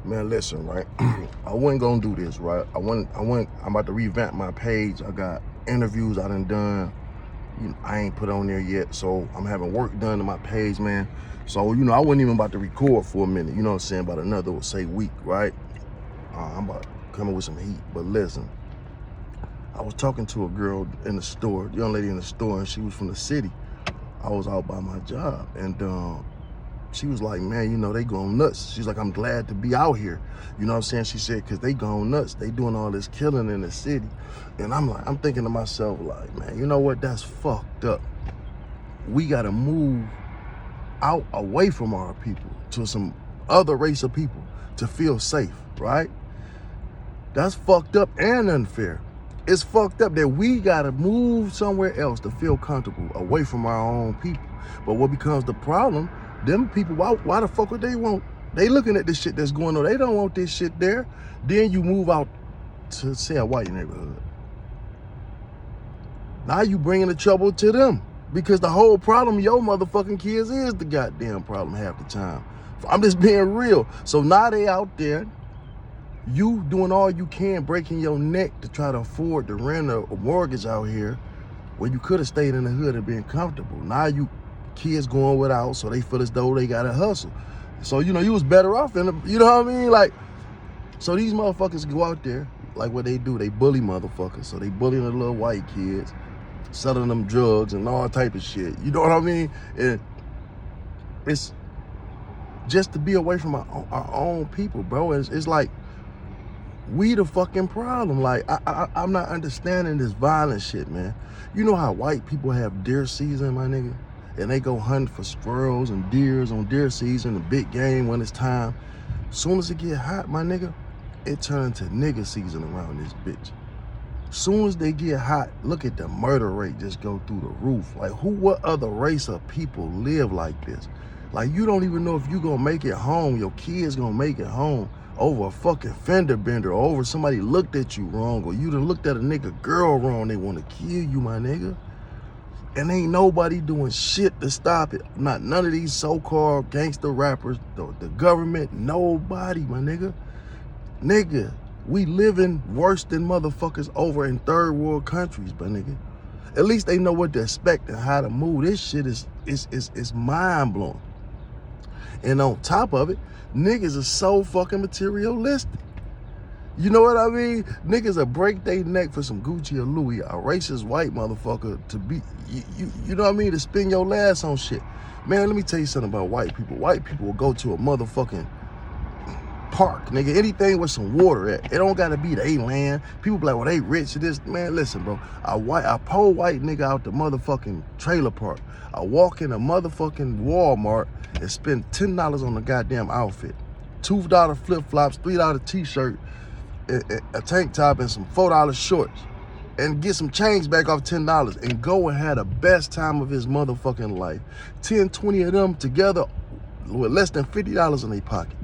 Man, listen, right? I wasn't gonna do this, right? I'm about to revamp my page. I got interviews I done. I ain't put on there yet, so I'm having work done to my page, man. So, I wasn't even about to record for a minute, you know what I'm saying, about another, say, week, right? I'm about to come in with some heat, but listen. I was talking to a girl in the store, young lady in the store, and she was from the city. I was out by my job, and she was like, man, they going nuts. She's like, I'm glad to be out here. You know what I'm saying? She said, because they going nuts. They doing all this killing in the city. And I'm thinking to myself, like, man, you know what? That's fucked up. We got to move out away from our people to some other race of people to feel safe, right? That's fucked up and unfair. It's fucked up that we got to move somewhere else to feel comfortable away from our own people. But what becomes the problem, them people, why the fuck would they want? They looking at this shit that's going on. They don't want this shit there. Then you move out to, say, a white neighborhood. Now you bringing the trouble to them. Because the whole problem, your motherfucking kids is the goddamn problem half the time. I'm just being real. So now they out there, you doing all you can, breaking your neck to try to afford to rent a mortgage out here when you could have stayed in the hood and been comfortable. Now you kids going without, so they feel as though they gotta hustle. So, you was better off in the, you know what I mean? Like, so these motherfuckers go out there, like what they do, they bully motherfuckers. So they bullying the little white kids, selling them drugs and all type of shit. You know what I mean? And it's just to be away from our own people, bro. It's like, we the fucking problem. Like, I'm not understanding this violent shit, man. You know how white people have deer season, my nigga? And they go hunting for squirrels and deers on deer season, the big game when it's time. Soon as it get hot, my nigga, it turns to nigga season around this bitch. Soon as they get hot, look at the murder rate just go through the roof. Like, what other race of people live like this? Like, you don't even know if you gonna make it home, your kids gonna make it home over a fucking fender bender, or over somebody looked at you wrong, or you done looked at a nigga girl wrong, they wanna kill you, my nigga. And ain't nobody doing shit to stop it. Not none of these so-called gangster rappers, the government, nobody, my nigga. Nigga, we living worse than motherfuckers over in third world countries, my nigga. At least they know what to expect and how to move. This shit is mind-blowing. And on top of it, niggas are so fucking materialistic. You know what I mean? Niggas will break their neck for some Gucci or Louis, a racist white motherfucker to be, you know what I mean? To spend your last on shit. Man, let me tell you something about white people. White people will go to a motherfucking park, nigga, anything with some water at. It don't gotta be they land. People be like, well, they rich. This, man, listen, bro. I pull white nigga out the motherfucking trailer park. I walk in a motherfucking Walmart and spend $10 on the goddamn outfit. $2 flip-flops, $3 t-shirt, a tank top, and some $4 shorts. And get some change back off $10 and go and have the best time of his motherfucking life. 10, 20 of them together with less than $50 in their pocket.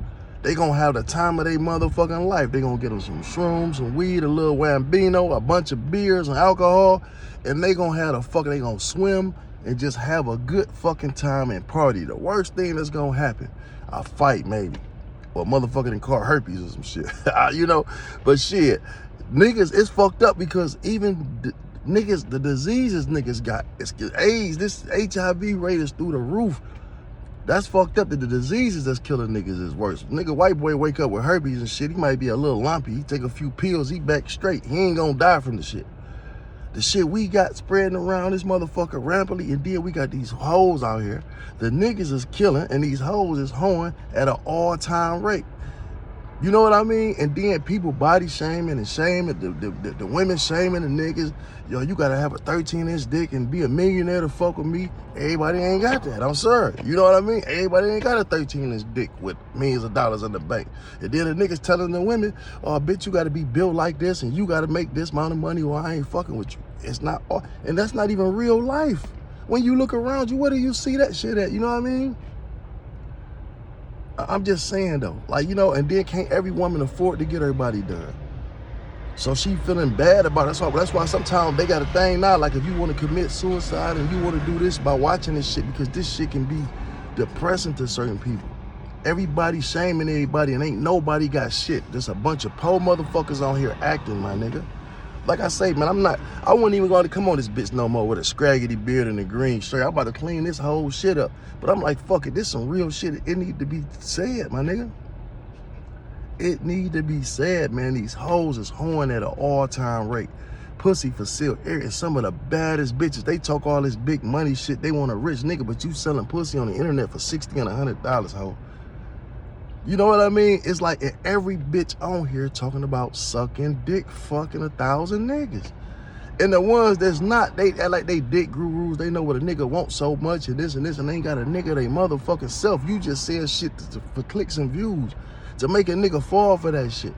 They gonna have the time of their motherfucking life. They gonna get them some shrooms, some weed, a little Wambino, a bunch of beers and alcohol, and they gonna have they gonna swim and just have a good fucking time and party. The worst thing that's gonna happen, a fight maybe, or motherfucking caught herpes or some shit, but shit, niggas, it's fucked up because even niggas, the diseases niggas got, it's AIDS, this HIV rate is through the roof. That's fucked up that the diseases that's killing niggas is worse. Nigga, white boy wake up with herpes and shit, he might be a little lumpy, he take a few pills, he back straight. He ain't gonna die from the shit. The shit we got spreading around this motherfucker rampantly, and then we got these hoes out here. The niggas is killing, and these hoes is hoeing at an all-time rate. You know what I mean? And then people body shaming and shaming, the women shaming the niggas. Yo, you gotta have a 13-inch dick and be a millionaire to fuck with me. Everybody ain't got that, I'm sorry. You know what I mean? Everybody ain't got a 13-inch dick with millions of dollars in the bank. And then the niggas telling the women, oh, bitch, you gotta be built like this and you gotta make this amount of money or I ain't fucking with you. It's not, and that's not even real life. When you look around you, where do you see that shit at? You know what I mean? I'm just saying though, like, and then can't every woman afford to get her body done? So she feeling bad about it. That's why sometimes they got a thing now, like if you want to commit suicide and you want to do this by watching this shit, because this shit can be depressing to certain people. Everybody shaming everybody and ain't nobody got shit. There's a bunch of poor motherfuckers on here acting, my nigga. Like I say, man, I wasn't even going to come on this bitch no more with a scraggly beard and a green shirt. I'm about to clean this whole shit up. But I'm like, fuck it, this some real shit. It need to be said, my nigga. It need to be said, man. These hoes is hoeing at an all-time rate. Pussy for sale. And some of the baddest bitches, they talk all this big money shit. They want a rich nigga, but you selling pussy on the internet for $60 and $100, ho. You know what I mean? It's like every bitch on here talking about sucking dick, fucking 1,000 niggas. And the ones that's not, they act like they dick gurus. They know what a nigga wants so much and this, and they ain't got a nigga they motherfucking self. You just said shit for clicks and views to make a nigga fall for that shit.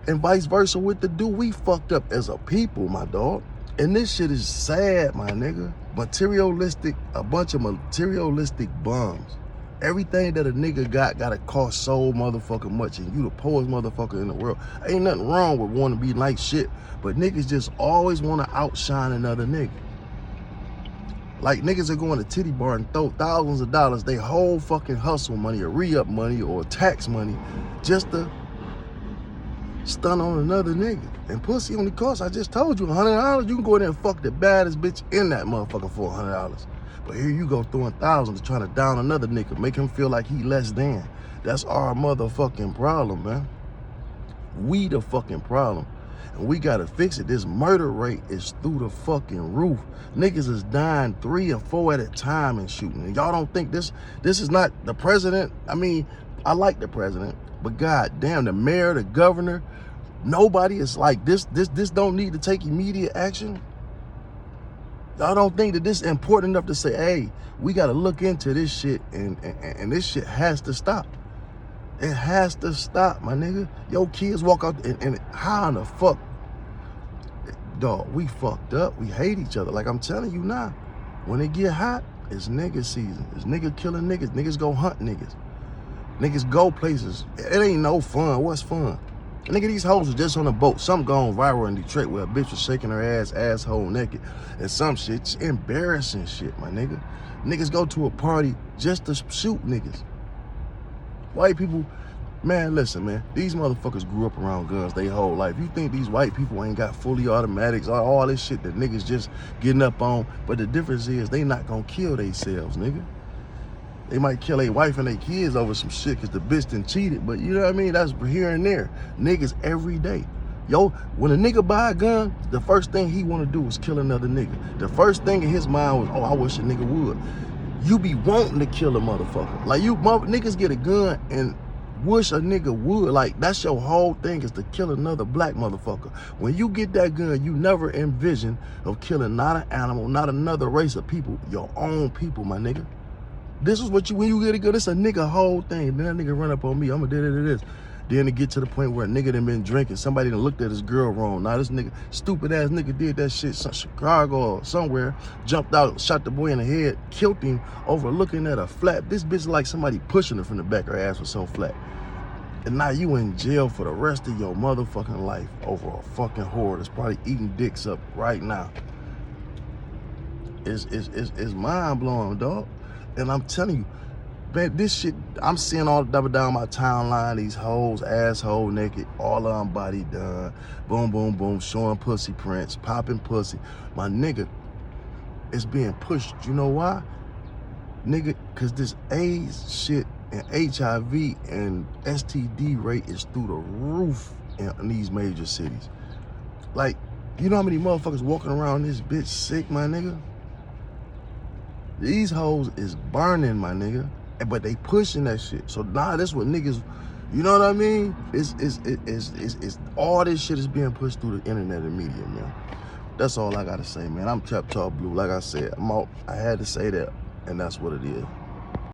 And vice versa with the dude. We fucked up as a people, my dog. And this shit is sad, my nigga. Materialistic, a bunch of materialistic bums. Everything that a nigga gotta cost so motherfucking much, and you the poorest motherfucker in the world. Ain't nothing wrong with wanting to be like shit, but niggas just always want to outshine another nigga. Like niggas are going to titty bar and throw thousands of dollars, they whole fucking hustle money or re-up money or tax money just to stun on another nigga. And pussy only costs, I just told you, $100. You can go in there and fuck the baddest bitch in that motherfucker for $100. But here you go throwing thousands trying to down another nigga, make him feel like he less than. That's our motherfucking problem, man. We the fucking problem. And we gotta fix it. This murder rate is through the fucking roof. Niggas is dying 3 and 4 at a time and shooting. And y'all don't think this is not the president? I mean, I like the president, but goddamn, the mayor, the governor, nobody is like this don't need to take immediate action. Y'all don't think that this is important enough to say, hey, we got to look into this shit and this shit has to stop. It has to stop, my nigga. Yo, kids walk out and how in the fuck? Dog, we fucked up. We hate each other. Like I'm telling you now, when it get hot, it's nigga season. It's nigga killing niggas. Niggas go hunt niggas. Niggas go places. It ain't no fun. What's fun? Nigga, these hoes are just on a boat. Something gone viral in Detroit where a bitch was shaking her ass, asshole naked. And some shit, it's embarrassing shit, my nigga. Niggas go to a party just to shoot niggas. White people, man, listen, man. These motherfuckers grew up around guns their whole life. You think these white people ain't got fully automatics, all this shit that niggas just getting up on. But the difference is they not gonna kill themselves, nigga. They might kill their wife and their kids over some shit because the bitch done cheated. But you know what I mean? That's here and there. Niggas every day. Yo, when a nigga buy a gun, the first thing he want to do is kill another nigga. The first thing in his mind was, oh, I wish a nigga would. You be wanting to kill a motherfucker. Like niggas get a gun and wish a nigga would. Like that's your whole thing is to kill another black motherfucker. When you get that gun, you never envision of killing not an animal, not another race of people, your own people, my nigga. This is what when you get a gun, it's a nigga whole thing. Then that nigga run up on me, I'ma do this. Then it get to the point where a nigga done been drinking, somebody done looked at his girl wrong. Now this nigga, stupid ass nigga did that shit, Chicago or somewhere, jumped out, shot the boy in the head, killed him over looking at a flat. This bitch like somebody pushing her from the back, her ass was so flat. And now you in jail for the rest of your motherfucking life over a fucking whore that's probably eating dicks up right now. It's mind blowing, dog. And I'm telling you, man, this shit, I'm seeing all double down my timeline, these hoes, asshole naked, all of them body done, boom, boom, boom, showing pussy prints, popping pussy. My nigga, it's being pushed. You know why? Nigga, because this AIDS shit and HIV and STD rate is through the roof in these major cities. Like, you know how many motherfuckers walking around this bitch sick, my nigga? These hoes is burning, my nigga, but they pushing that shit. So now that's what niggas, you know what I mean? It's all this shit is being pushed through the internet and media, man. That's all I gotta say, man. I'm Trap Talk Blue. Like I said, I'm out. I had to say that, and that's what it is.